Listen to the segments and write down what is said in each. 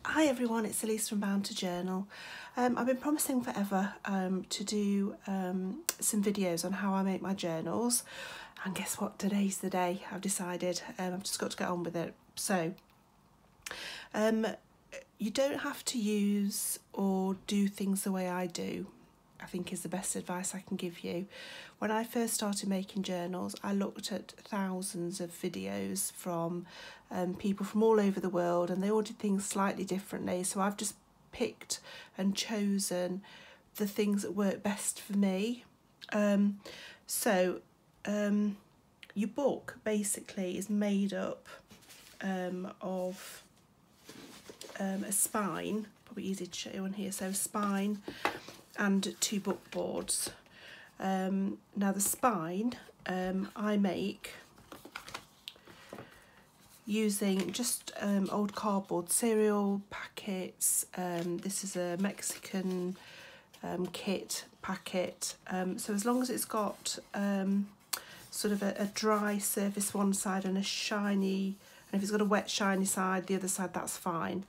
Hi everyone, it's Elise from Bound to Journal. I've been promising forever to do some videos on how I make my journals, and guess what, today's the day. I've decided I've just got to get on with it. So you don't have to use or do things the way I do, I think is the best advice I can give you. When I first started making journals, I looked at thousands of videos from people from all over the world, and they all did things slightly differently. So I've just picked and chosen the things that work best for me. Your book basically is made up of a spine, probably easy to show you on here, so a spine and two book boards. Now the spine I make using just old cardboard cereal packets. This is a Mexican kit packet, so as long as it's got sort of a dry surface one side and a shiny, and if it's got a wet shiny side the other side, that's fine.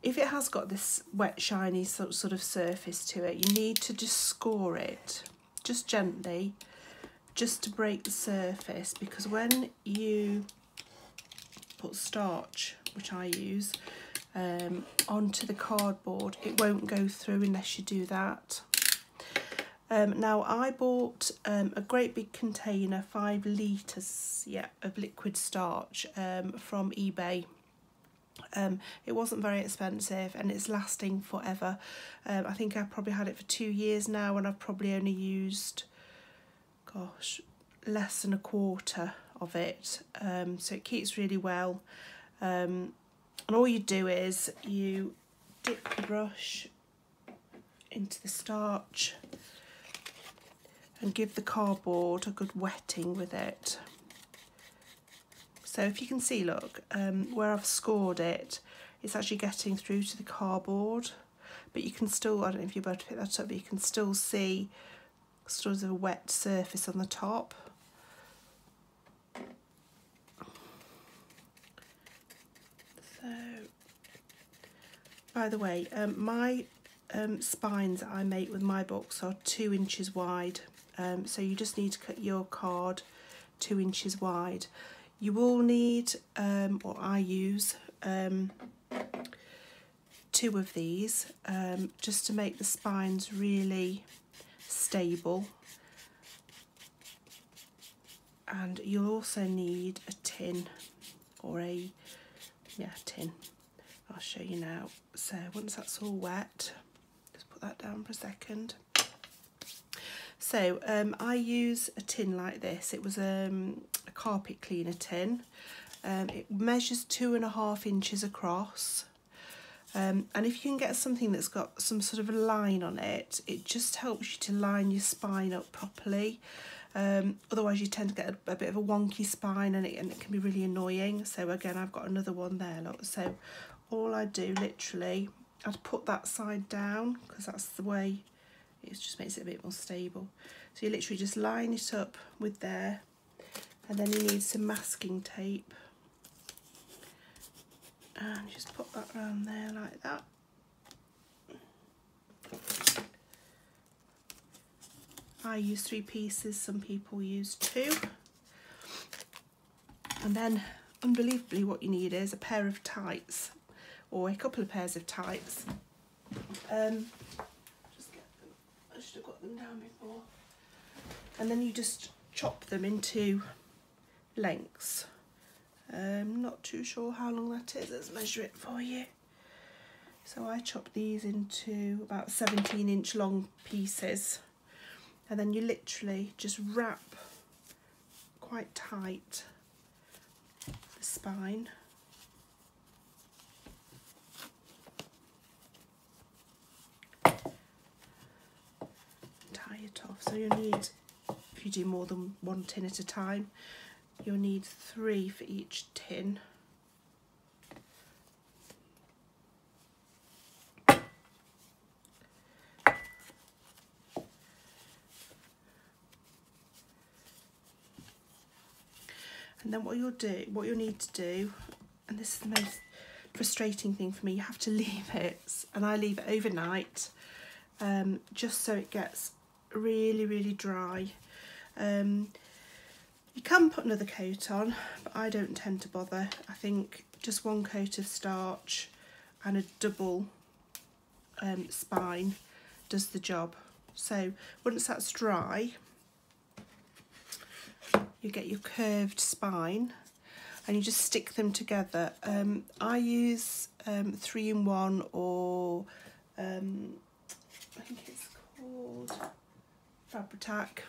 If it has got this wet shiny sort of surface to it, you need to just score it just gently, just to break the surface, because when you put starch, which I use, onto the cardboard, it won't go through unless you do that. Now I bought a great big container, 5 litres, of liquid starch from eBay. It wasn't very expensive and it's lasting forever. I think I've probably had it for 2 years now, and I've probably only used, gosh, less than a quarter of it. So it keeps really well. And all you do is you dip the brush into the starch and give the cardboard a good wetting with it. So if you can see, look, where I've scored it, it's actually getting through to the cardboard, but you can still, I don't know if you're able to pick that up, but you can still see sort of a wet surface on the top. So, by the way, my spines that I make with my books are 2 inches wide, so you just need to cut your card 2 inches wide. You will need, or I use, 2 of these just to make the spines really stable. And you'll also need a tin, or a tin. I'll show you now. So once that's all wet, just put that down for a second. So I use a tin like this. It was a carpet cleaner tin. It measures 2.5 inches across. And if you can get something that's got some sort of a line on it, it just helps you to line your spine up properly. Otherwise you tend to get a bit of a wonky spine, and it can be really annoying. So again, I've got another one there, look. So all I do, literally, I'd put that side down because that's the way it just makes it a bit more stable. So you literally just line it up with there, and then you need some masking tape, and just put that around there like that. I use 3 pieces, some people use 2. And then, unbelievably, what you need is a pair of tights, or a couple of pairs of tights. Just get them. I should have got them down before. And then you just chop them into lengths. Not too sure how long that is. Let's measure it for you. So I chop these into about 17-inch long pieces. And then you literally just wrap quite tight the spine. Tie it off. So you'll need, if you do more than 1 tin at a time, you'll need 3 for each tin. And then what you'll need to do, and this is the most frustrating thing for me. You have to leave it, and I leave it overnight, just so it gets really, really dry. You can put another coat on, but I don't tend to bother. I think just one coat of starch and a double spine does the job. So once that's dry, you get your curved spine and you just stick them together. I use 3-in-1, or I think it's called Fabri-Tac,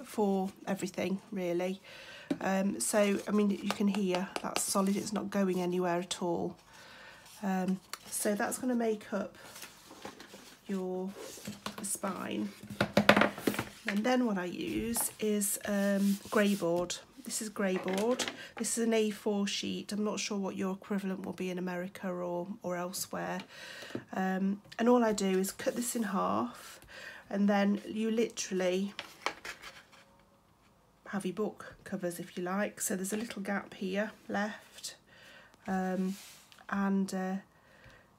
for everything really. So I mean, you can hear that's solid, it's not going anywhere at all. So that's going to make up your spine. And then what I use is grey board. This is grey board. This is an A4 sheet. I'm not sure what your equivalent will be in America or elsewhere. And all I do is cut this in half, and then you literally have your book covers, if you like. So there's a little gap here left,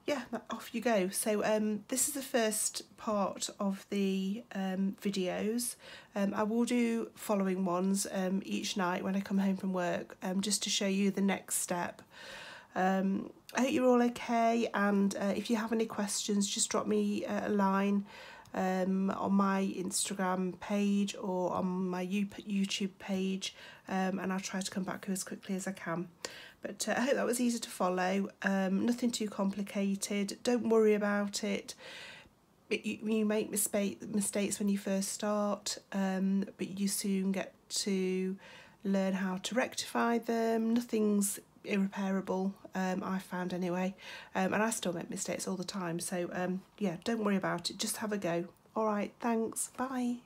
yeah, off you go. So this is the first part of the videos. I will do following ones each night when I come home from work, just to show you the next step. I hope you're all okay, and if you have any questions, just drop me a line on my Instagram page or on my YouTube page, and I'll try to come back as quickly as I can. But I hope that was easy to follow, nothing too complicated. Don't worry about it. You make mistakes when you first start, but you soon get to learn how to rectify them. Nothing's irreparable, I found anyway, and I still make mistakes all the time. So yeah, don't worry about it, just have a go. All right, thanks, bye.